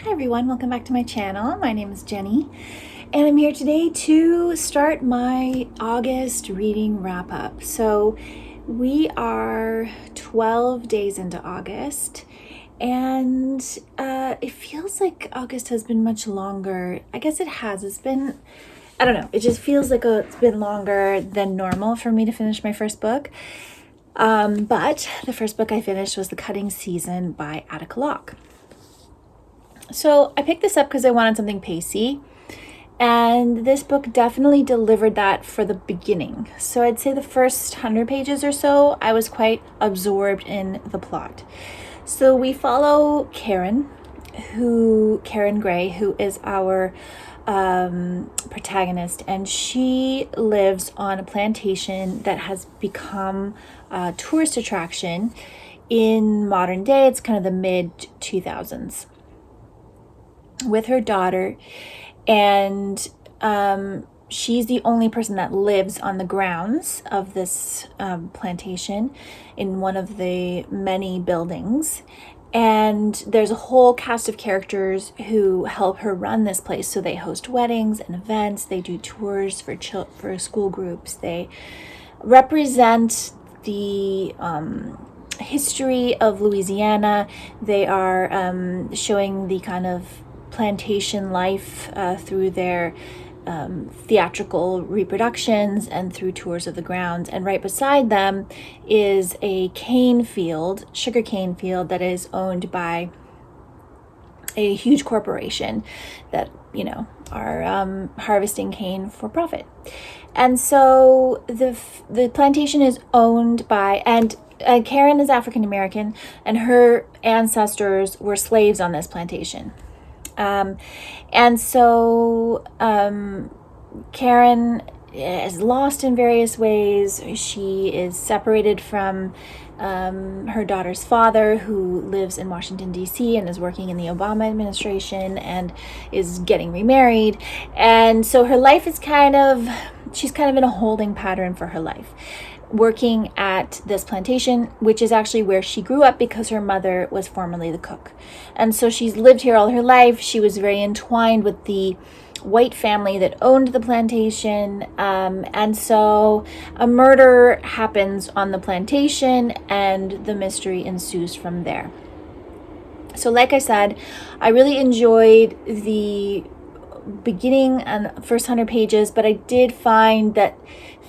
Hi everyone, welcome back to my channel. My name is Jenny and I'm here today to start my August reading wrap up. So we are 12 days into August and it feels like August has been much longer. I guess it has. It's been, I don't know, it just feels like it's been longer than normal for me to finish my first book. But the first book I finished was The Cutting Season by Attica Locke. So I picked this up because I wanted something pacey, and this book definitely delivered that for the beginning. So I'd say the first 100 pages or so, I was quite absorbed in the plot. So we follow Karen Gray, who is our protagonist, and she lives on a plantation that has become a tourist attraction in modern day. It's kind of the mid 2000s. With her daughter, and she's the only person that lives on the grounds of this plantation in one of the many buildings. And there's a whole cast of characters who help her run this place. So they host weddings and events, they do tours for school groups, they represent the history of Louisiana. They are showing the kind of plantation life through their theatrical reproductions and through tours of the grounds. And right beside them is a sugarcane field that is owned by a huge corporation that, are harvesting cane for profit. And so the plantation is owned by, and Karen is African American, and her ancestors were slaves on this plantation. And so Karen is lost in various ways. She is separated from her daughter's father, who lives in Washington, D.C. and is working in the Obama administration and is getting remarried. And so her life is she's kind of in a holding pattern for her life, working at this plantation, which is actually where she grew up because her mother was formerly the cook. And so she's lived here all her life. She was very entwined with the white family that owned the plantation. And so a murder happens on the plantation and the mystery ensues from there. So like I said, I really enjoyed the beginning and first 100 pages, but I did find that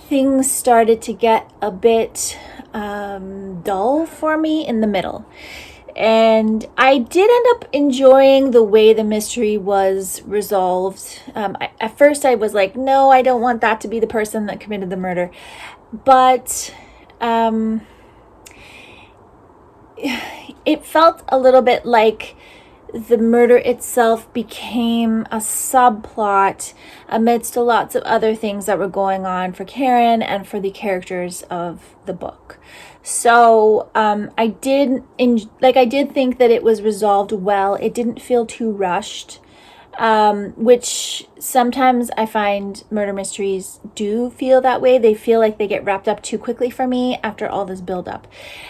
things started to get a bit dull for me in the middle. And I did end up enjoying the way the mystery was resolved. At first I was like, no, I don't want that to be the person that committed the murder. But it felt a little bit like the murder itself became a subplot amidst lots of other things that were going on for Karen and for the characters of the book. So I did think that it was resolved well. It didn't feel too rushed, which sometimes I find murder mysteries do feel that way. They feel like they get wrapped up too quickly for me after all this buildup.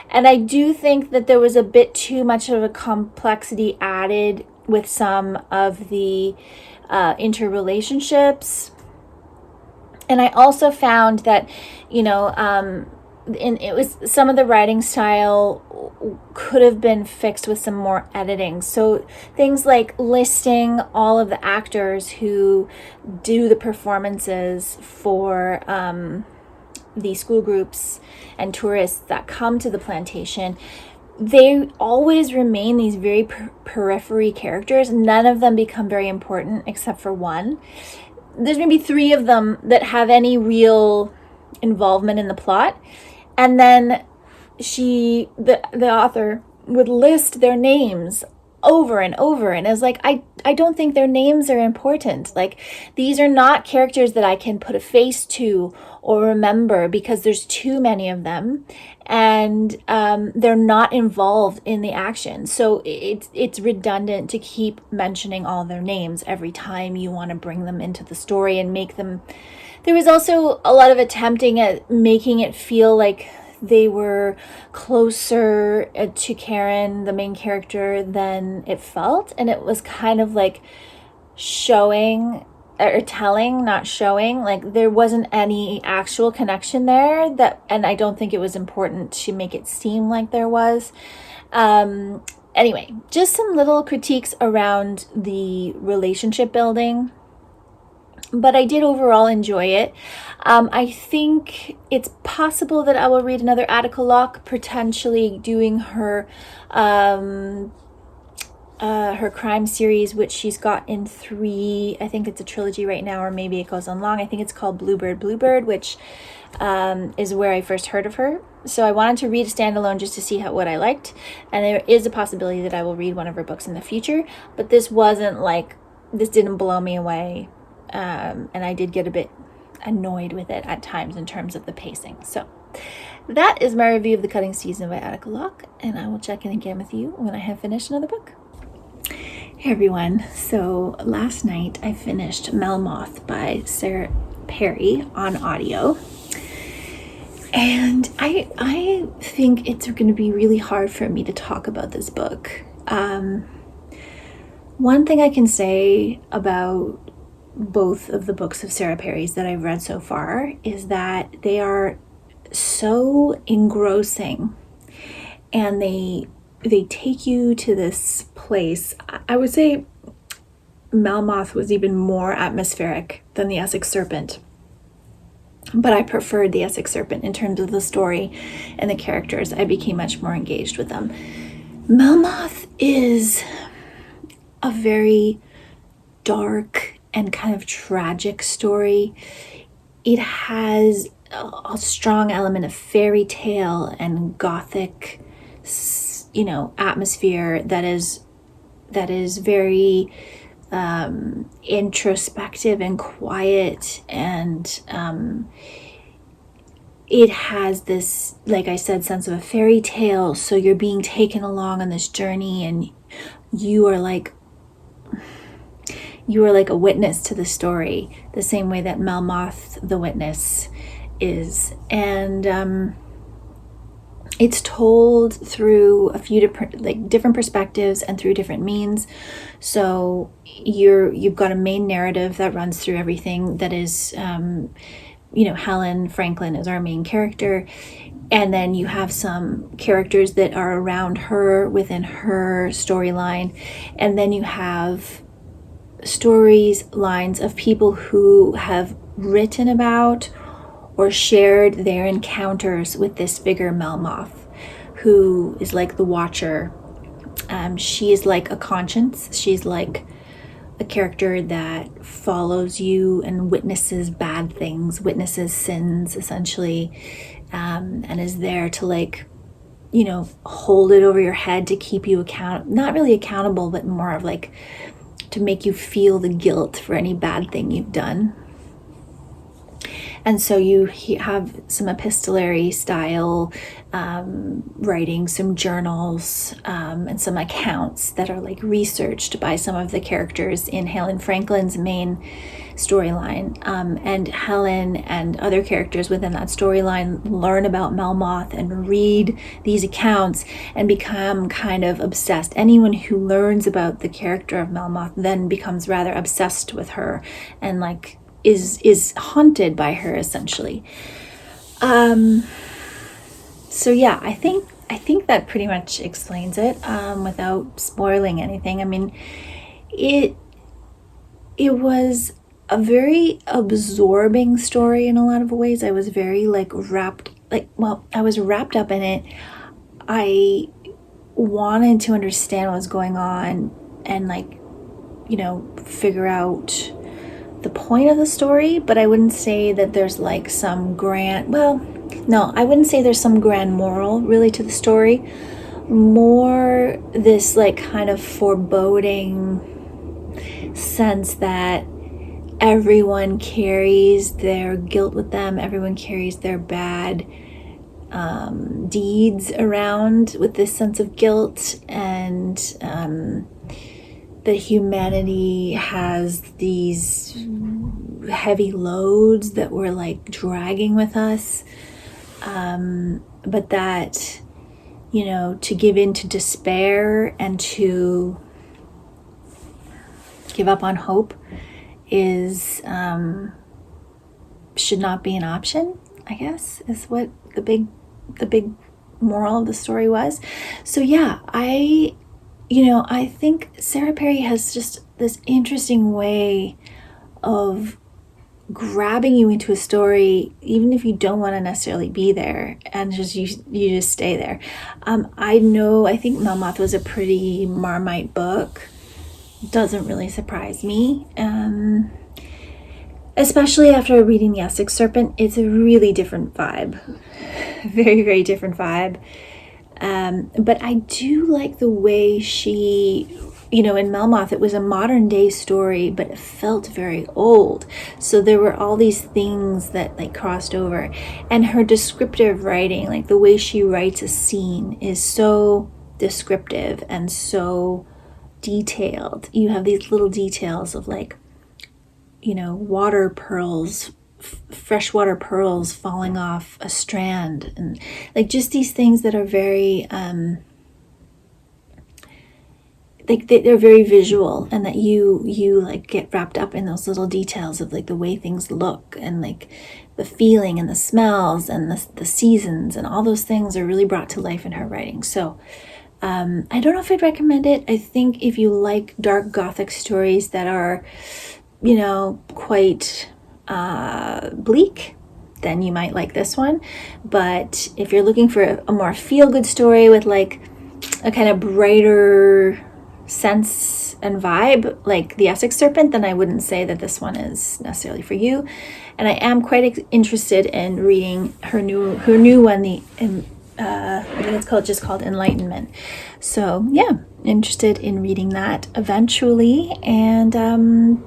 And I do think that there was a bit too much of a complexity added with some of the interrelationships. And I also found that, it was some of the writing style could have been fixed with some more editing. So things like listing all of the actors who do the performances for the school groups and tourists that come to the plantation, they always remain these very periphery characters. None of them become very important except for one. There's maybe 3 of them that have any real involvement in the plot. And then the author would list their names over and over, and is like, I don't think their names are important. Like, these are not characters that I can put a face to or remember because there's too many of them, and they're not involved in the action. So it's redundant to keep mentioning all their names every time you want to bring them into the story and make them. There was also a lot of attempting at making it feel like they were closer to Karen, the main character, than it felt. And it was kind of like showing or telling, not showing. Like there wasn't any actual connection there, and I don't think it was important to make it seem like there was. Anyway, just some little critiques around the relationship building, but I did overall enjoy it. I think it's possible that I will read another Attica Locke, potentially doing her crime series, which she's got in 3, I think it's a trilogy right now, or maybe it goes on long. I think it's called Bluebird, which is where I first heard of her. So I wanted to read a standalone just to see what I liked. And there is a possibility that I will read one of her books in the future, but this didn't blow me away. And I did get a bit annoyed with it at times in terms of the pacing. So that is my review of The Cutting Season by Attica Locke, and I will check in again with you when I have finished another book. Hey everyone, so last night I finished Melmoth by Sarah Perry on audio, and I think it's going to be really hard for me to talk about this book. One thing I can say about both of the books of Sarah Perry's that I've read so far is that they are so engrossing, and they take you to this place. I would say Melmoth was even more atmospheric than the Essex Serpent, but I preferred the Essex Serpent in terms of the story and the characters. I became much more engaged with them. Melmoth is a very dark and kind of tragic story. It has a strong element of fairy tale and gothic, atmosphere that is very introspective and quiet, and it has this, like I said, sense of a fairy tale. So you're being taken along on this journey, and you are like a witness to the story, the same way that Melmoth the witness is. And it's told through a few different perspectives and through different means. So you've got a main narrative that runs through everything. That is, Helen Franklin is our main character, and then you have some characters that are around her within her storyline, and then you have lines of people who have written about or shared their encounters with this figure Melmoth, who is like the Watcher. She is like a conscience. She's like a character that follows you and witnesses bad things, witnesses sins, essentially, and is there to hold it over your head to keep you not really accountable, but more of to make you feel the guilt for any bad thing you've done. And so you have some epistolary style writing, some journals, and some accounts that are researched by some of the characters in Helen Franklin's main storyline. And Helen and other characters within that storyline learn about Melmoth and read these accounts and become kind of obsessed. Anyone who learns about the character of Melmoth then becomes rather obsessed with her and is haunted by her, essentially. So yeah, I think that pretty much explains it, without spoiling anything. I mean, it was a very absorbing story in a lot of ways. I was very wrapped up in it. I wanted to understand what was going on and figure out the point of the story, but I wouldn't say that there's some grand, I wouldn't say there's some grand moral really to the story. More this kind of foreboding sense that everyone carries their guilt with them, everyone carries their bad deeds around with this sense of guilt, and that humanity has these heavy loads that we're dragging with us. but that, you know, to give in to despair and to give up on hope is should not be an option, I guess, is what the big moral of the story was. So yeah, I think Sarah Perry has just this interesting way of grabbing you into a story, even if you don't want to necessarily be there, and just you just stay there. I think Melmoth was a pretty Marmite book. Doesn't really surprise me. Especially after reading The Essex Serpent, it's a really different vibe. Very, very different vibe. But I do like the way she, in Melmoth, it was a modern day story, but it felt very old. So there were all these things that like crossed over. And her descriptive writing, like the way she writes a scene, is so descriptive and so detailed. You have these little details of like, water pearls, freshwater pearls falling off a strand, and like just these things that are very like they're very visual, and that you like get wrapped up in those little details of like the way things look, and like the feeling and the smells and the seasons, and all those things are really brought to life in her writing. So I don't know if I'd recommend it. I think if you like dark Gothic stories that are quite bleak, then you might like this one. But if you're looking for a more feel-good story with like a kind of brighter sense and vibe, like The Essex Serpent, then I wouldn't say that this one is necessarily for you. And I am quite interested in reading her new one, I think it's called Enlightenment. So yeah, interested in reading that eventually. And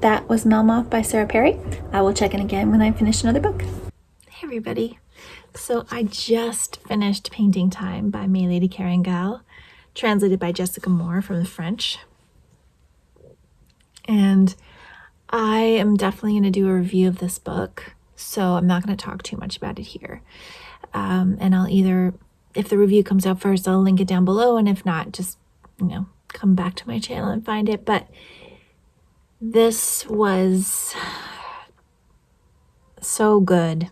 that was Melmoth by Sarah Perry. I will check in again when I finish another book. Hey everybody. So I just finished Painting Time by Maylis Kerengal, translated by Jessica Moore from the French. And I am definitely going to do a review of this book, so I'm not going to talk too much about it here. And I'll either, if the review comes out first, I'll link it down below, and if not, just, come back to my channel and find it. But this was so good.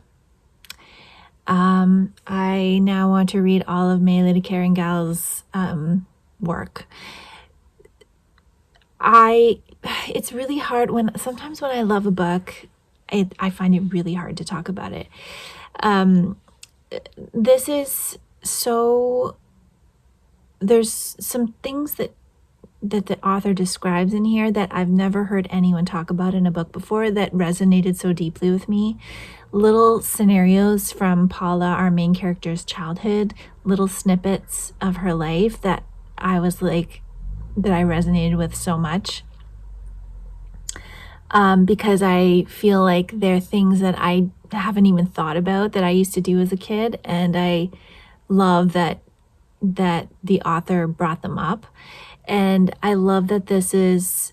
I now want to read all of Maylis Kerengal's work. It's really hard sometimes when I love a book, I find it really hard to talk about it. This is so, there's some things that the author describes in here that I've never heard anyone talk about in a book before, that resonated so deeply with me. Little scenarios from Paula, our main character's childhood, little snippets of her life that I resonated with so much. Because I feel like they're things that I haven't even thought about that I used to do as a kid, and I love that the author brought them up. And I love that this is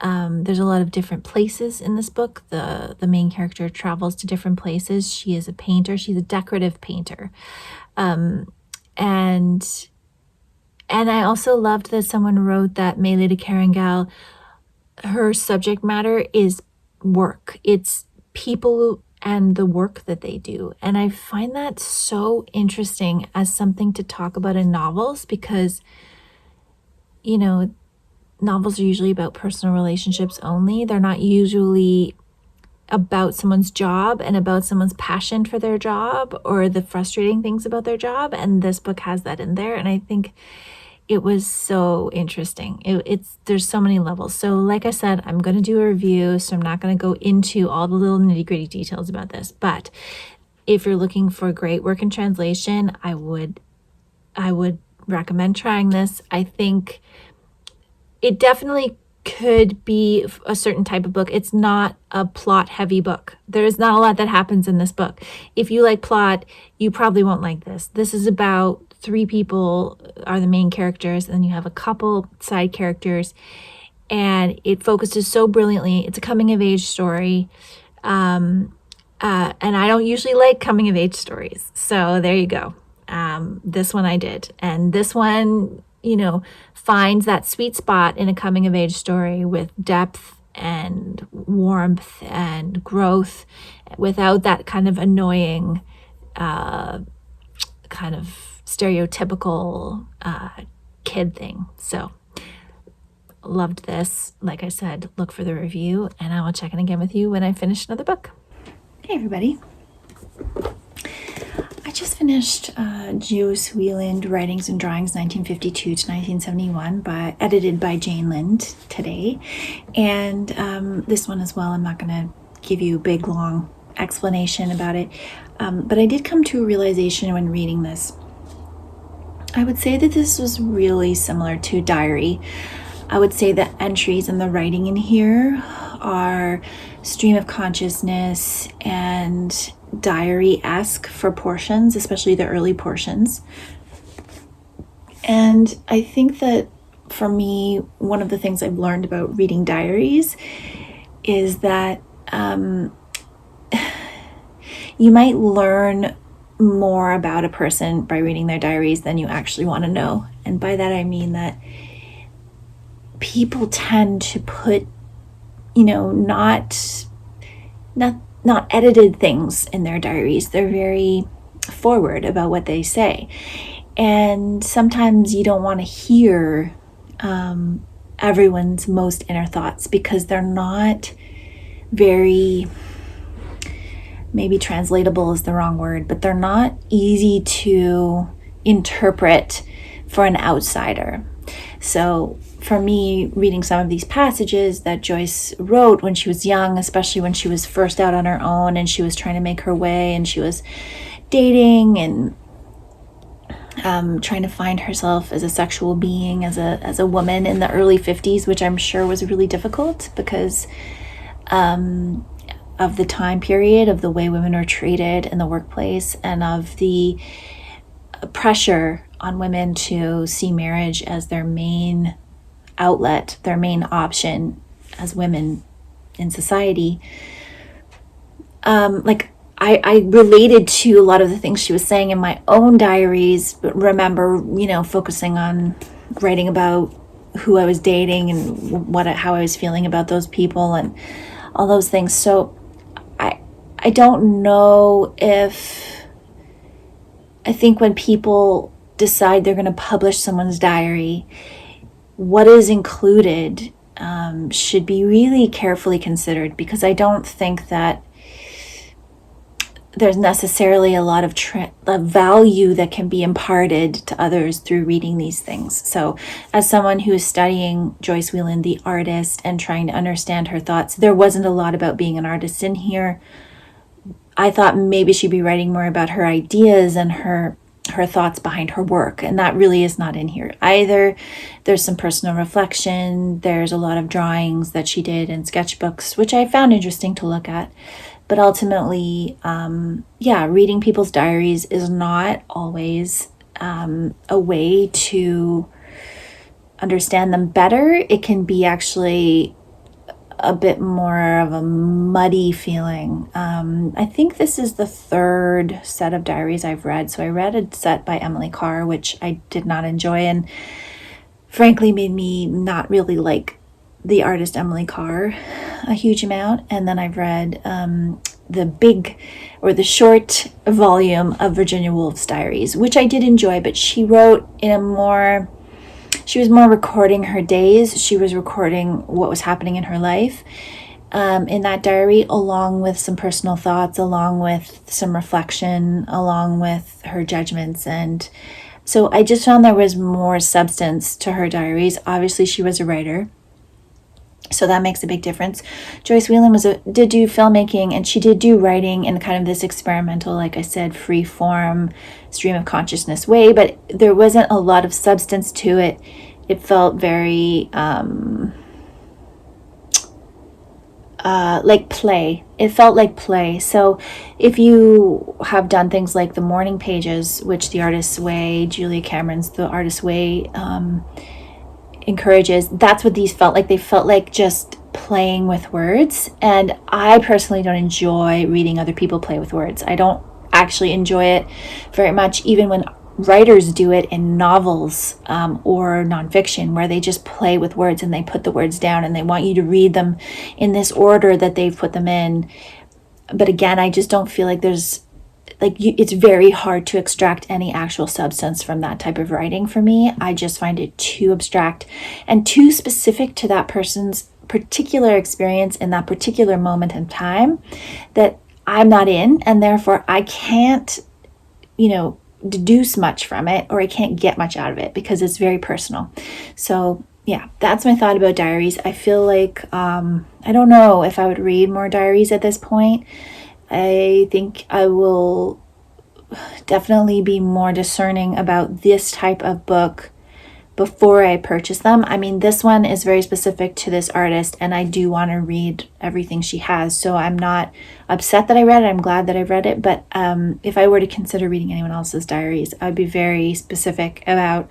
there's a lot of different places in this book. The main character travels to different places. She is a painter. She's a decorative painter. And I also loved that someone wrote that Maylis Kerengal, her subject matter is work. It's people and the work that they do. And I find that so interesting as something to talk about in novels, because, novels are usually about personal relationships only. They're not usually about someone's job and about someone's passion for their job or the frustrating things about their job. And this book has that in there. And I think it was so interesting. There's so many levels. So like I said, I'm going to do a review, so I'm not going to go into all the little nitty-gritty details about this. But if you're looking for great work in translation, I would recommend trying this. I think it definitely could be a certain type of book. It's not a plot-heavy book. There is not a lot that happens in this book. If you like plot, you probably won't like this. This is about 3 people are the main characters, and then you have a couple side characters, and it focuses so brilliantly. It's a coming-of-age story, and I don't usually like coming-of-age stories, so there you go. This one I did. And this one, finds that sweet spot in a coming of age story with depth and warmth and growth without that kind of annoying, kind of stereotypical kid thing. So loved this. Like I said, look for the review, and I will check in again with you when I finish another book. Hey everybody. I just finished Joyce Wieland, Writings and Drawings 1952 to 1971, edited by Jane Lind today. And this one as well, I'm not going to give you a big, long explanation about it. But I did come to a realization when reading this. I would say that this was really similar to Diary. I would say the entries and the writing in here are stream of consciousness and diary-esque for portions, especially the early portions. And I think that for me, one of the things I've learned about reading diaries is that you might learn more about a person by reading their diaries than you actually want to know. And by that I mean that people tend to put, not edited things in their diaries. They're very forward about what they say. And sometimes you don't want to hear everyone's most inner thoughts because they're not very, maybe translatable is the wrong word, but they're not easy to interpret for an outsider. So for me, reading some of these passages that Joyce wrote when she was young, especially when she was first out on her own and she was trying to make her way and she was dating and trying to find herself as a sexual being, as a woman in the early 50s, which I'm sure was really difficult because of the time period, of the way women are treated in the workplace, and of the pressure on women to see marriage as their main outlet, their main option as women in society. I related to a lot of the things she was saying in my own diaries, but remember, focusing on writing about who I was dating and how I was feeling about those people and all those things. So I don't know if, I think when people decide they're going to publish someone's diary, what is included should be really carefully considered, because I don't think that there's necessarily a lot of value that can be imparted to others through reading these things. So as someone who is studying Joyce Wieland, the artist, and trying to understand her thoughts, there wasn't a lot about being an artist in here. I thought maybe she'd be writing more about her ideas and her thoughts behind her work, and that really is not in here either. There's some personal reflection, there's a lot of drawings that she did and sketchbooks, which I found interesting to look at. But ultimately, reading people's diaries is not always a way to understand them better. It can be actually a bit more of a muddy feeling. I think this is the third set of diaries I've read. So I read a set by Emily Carr, which I did not enjoy and frankly made me not really like the artist Emily Carr a huge amount. And then I've read the short volume of Virginia Woolf's diaries, which I did enjoy, but she wrote she was more recording her days. She was recording what was happening in her life in that diary, along with some personal thoughts, along with some reflection, along with her judgments. And so I just found there was more substance to her diaries. Obviously, she was a writer, so that makes a big difference. Joyce Wieland did do filmmaking, and she did do writing in kind of this experimental, like I said, free form, stream of consciousness way, but there wasn't a lot of substance to it. It felt very like play. It felt like play. So if you have done things like the morning pages, which The Artist's Way, Julia Cameron's The Artist's Way, encourages, that's what these felt like. They felt like just playing with words, and I personally don't enjoy reading other people play with words. I don't actually enjoy it very much, even when writers do it in novels or nonfiction, where they just play with words and they put the words down and they want you to read them in this order that they've put them in. But again, I just don't feel like it's very hard to extract any actual substance from that type of writing for me. I just find it too abstract and too specific to that person's particular experience in that particular moment in time that I'm not in, and therefore I can't, deduce much from it, or I can't get much out of it because it's very personal. So yeah, that's my thought about Diaries. I feel like I don't know if I would read more Diaries at this point. I think I will definitely be more discerning about this type of book before I purchase them. I mean, this one is very specific to this artist, and I do want to read everything she has. So I'm not upset that I read it. I'm glad that I read it. But if I were to consider reading anyone else's diaries, I'd be very specific about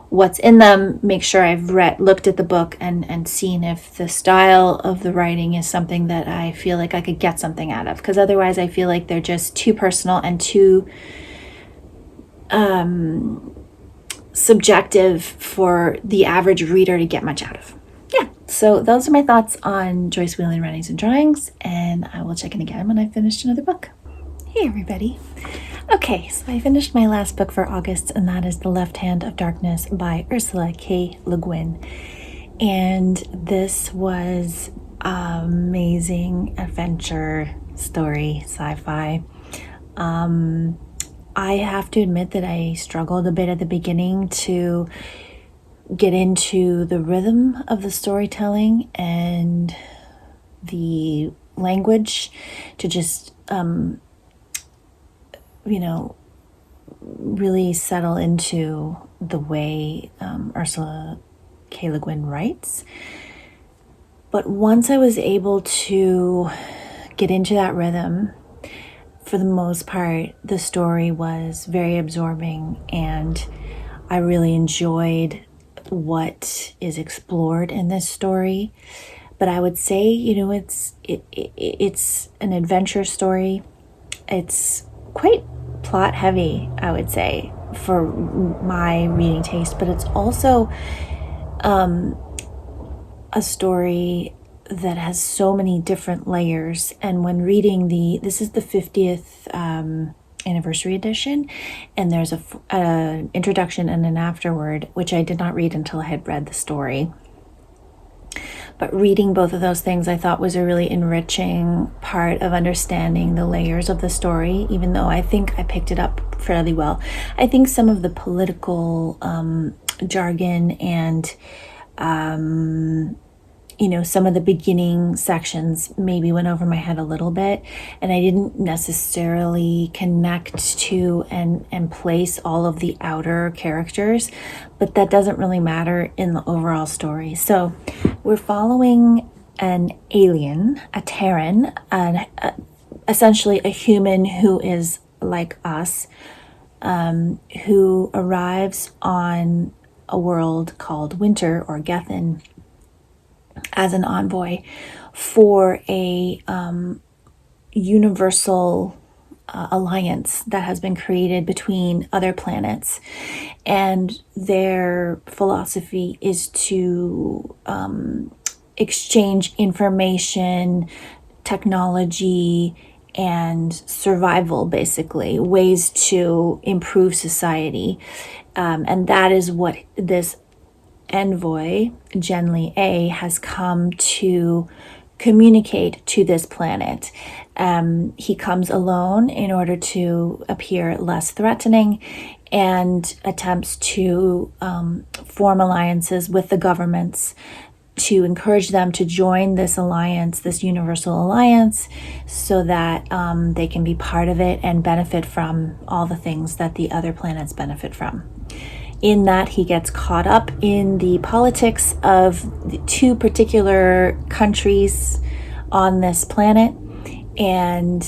what's in them, make sure I've looked at the book and seen if the style of the writing is something that I feel like I could get something out of. Because otherwise I feel like they're just too personal and too subjective for the average reader to get much out of. Yeah, so those are my thoughts on Joyce Wieland Writings and Drawings, and I will check in again when I've finished another book. Hey everybody. Okay, so I finished my last book for August, and that is The Left Hand of Darkness by Ursula K. Le Guin. And this was amazing adventure story, sci-fi. I have to admit that I struggled a bit at the beginning to get into the rhythm of the storytelling and the language to just, really settle into the way Ursula K. Le Guin writes. But once I was able to get into that rhythm, for the most part, the story was very absorbing, and I really enjoyed what is explored in this story. But I would say, it's an adventure story. It's quite plot heavy, I would say, for my reading taste, but it's also a story that has so many different layers. And when reading this is the 50th anniversary edition, and there's an introduction and an afterword, which I did not read until I had read the story. But reading both of those things, I thought, was a really enriching part of understanding the layers of the story, even though I think I picked it up fairly well. I think some of the political jargon and some of the beginning sections maybe went over my head a little bit, and I didn't necessarily connect to and place all of the outer characters, but that doesn't really matter in the overall story. So we're following an alien, a Terran, essentially a human who is like us, who arrives on a world called Winter, or Gethin, as an envoy for a universal alliance that has been created between other planets. And their philosophy is to exchange information, technology, and survival, basically, ways to improve society. And that is what this envoy, Genly A, has come to communicate to this planet. He comes alone in order to appear less threatening, and attempts to form alliances with the governments to encourage them to join this alliance, this universal alliance, so that they can be part of it and benefit from all the things that the other planets benefit from. In that, he gets caught up in the politics of the two particular countries on this planet, and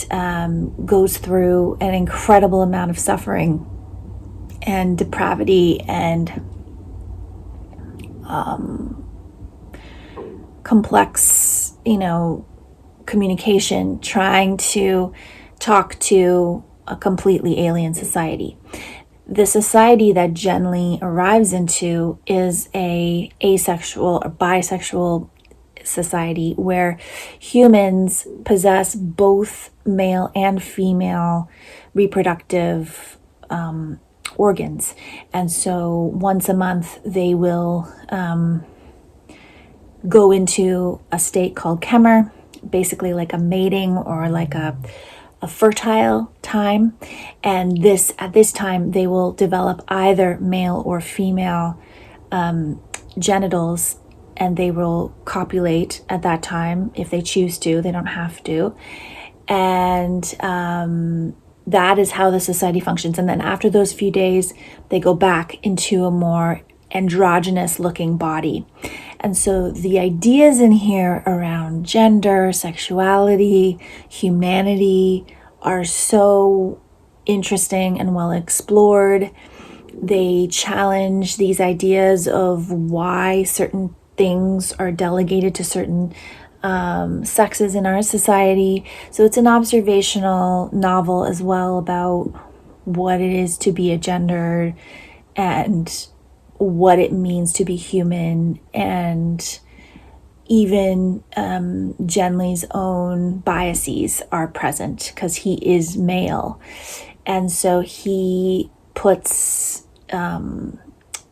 goes through an incredible amount of suffering and depravity and complex, communication, trying to talk to a completely alien society. the society that Genly arrives into is a asexual or bisexual society where humans possess both male and female reproductive organs. And so once a month they will go into a state called Kemer, basically like a mating or like a fertile time. And at this time they will develop either male or female genitals, and they will copulate at that time if they choose to. They don't have to. And that is how the society functions. And then after those few days, they go back into a more androgynous looking body. And so the ideas in here around gender, sexuality, humanity are so interesting and well explored. They challenge these ideas of why certain things are delegated to certain sexes in our society. So it's an observational novel as well about what it is to be a gender and what it means to be human, and even Genly's own biases are present because he is male. And so he puts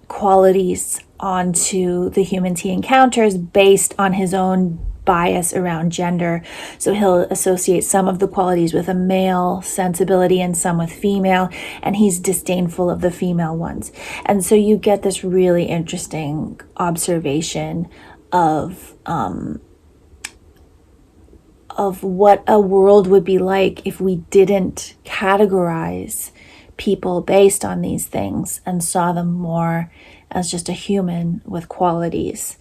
qualities onto the humans he encounters based on his own bias around gender. So he'll associate some of the qualities with a male sensibility and some with female, and he's disdainful of the female ones. And so you get this really interesting observation of what a world would be like if we didn't categorize people based on these things and saw them more as just a human with qualities.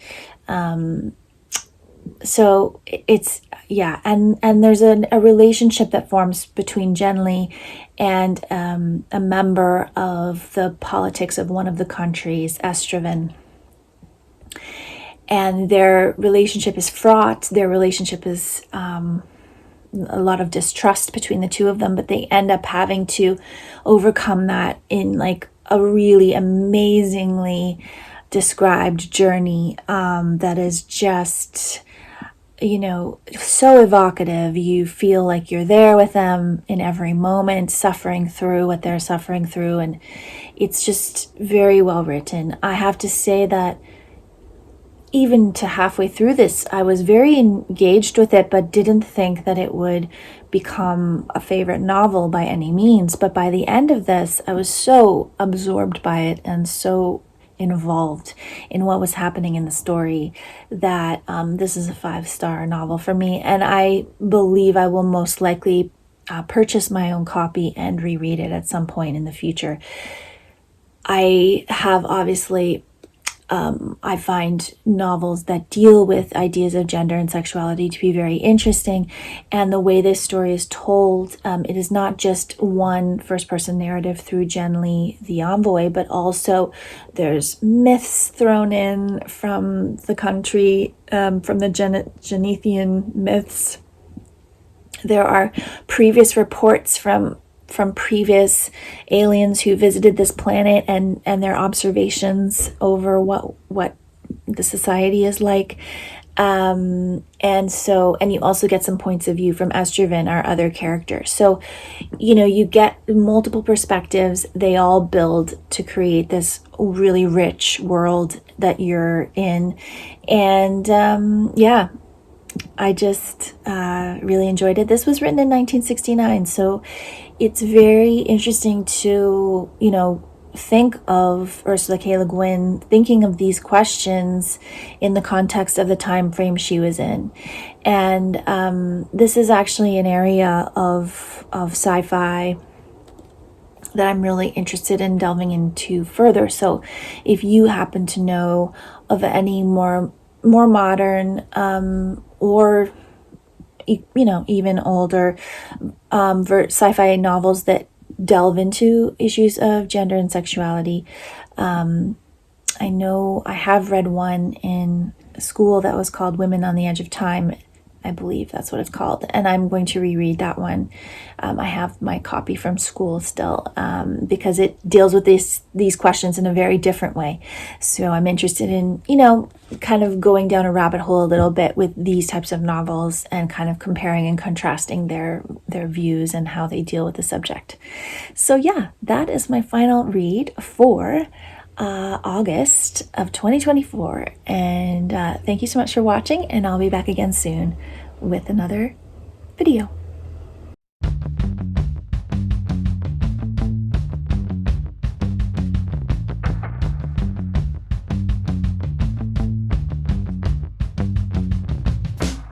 So it's, yeah, and there's a relationship that forms between Genly and a member of the politics of one of the countries, Estraven. And their relationship is fraught. Their relationship is a lot of distrust between the two of them, but they end up having to overcome that in like a really amazingly described journey that is just, so evocative. You feel like you're there with them in every moment, suffering through what they're suffering through, and it's just very well written. I have to say that even to halfway through this, I was very engaged with it, but didn't think that it would become a favorite novel by any means. But by the end of this, I was so absorbed by it and so involved in what was happening in the story that this is a 5-star novel for me. And I believe I will most likely purchase my own copy and reread it at some point in the future. I have obviously I find novels that deal with ideas of gender and sexuality to be very interesting. And the way this story is told, it is not just one first-person narrative through Genly, the envoy, but also there's myths thrown in from the country, from the Genethian myths. There are previous reports from previous aliens who visited this planet and their observations over what the society is like. And you also get some points of view from Estraven, our other character. So, you get multiple perspectives. They all build to create this really rich world that you're in. And I just really enjoyed it. This was written in 1969, so it's very interesting to, think of Ursula K. Le Guin thinking of these questions in the context of the time frame she was in. And this is actually an area of sci-fi that I'm really interested in delving into further. So if you happen to know of any more modern or even older sci-fi novels that delve into issues of gender and sexuality, I know I have read one in school that was called Women on the Edge of Time, I believe that's what it's called. And I'm going to reread that one. I have my copy from school still, because it deals with these questions in a very different way. So I'm interested in, kind of going down a rabbit hole a little bit with these types of novels and kind of comparing and contrasting their views and how they deal with the subject. So yeah, that is my final read for August of 2024. And thank you so much for watching, and I'll be back again soon with another video.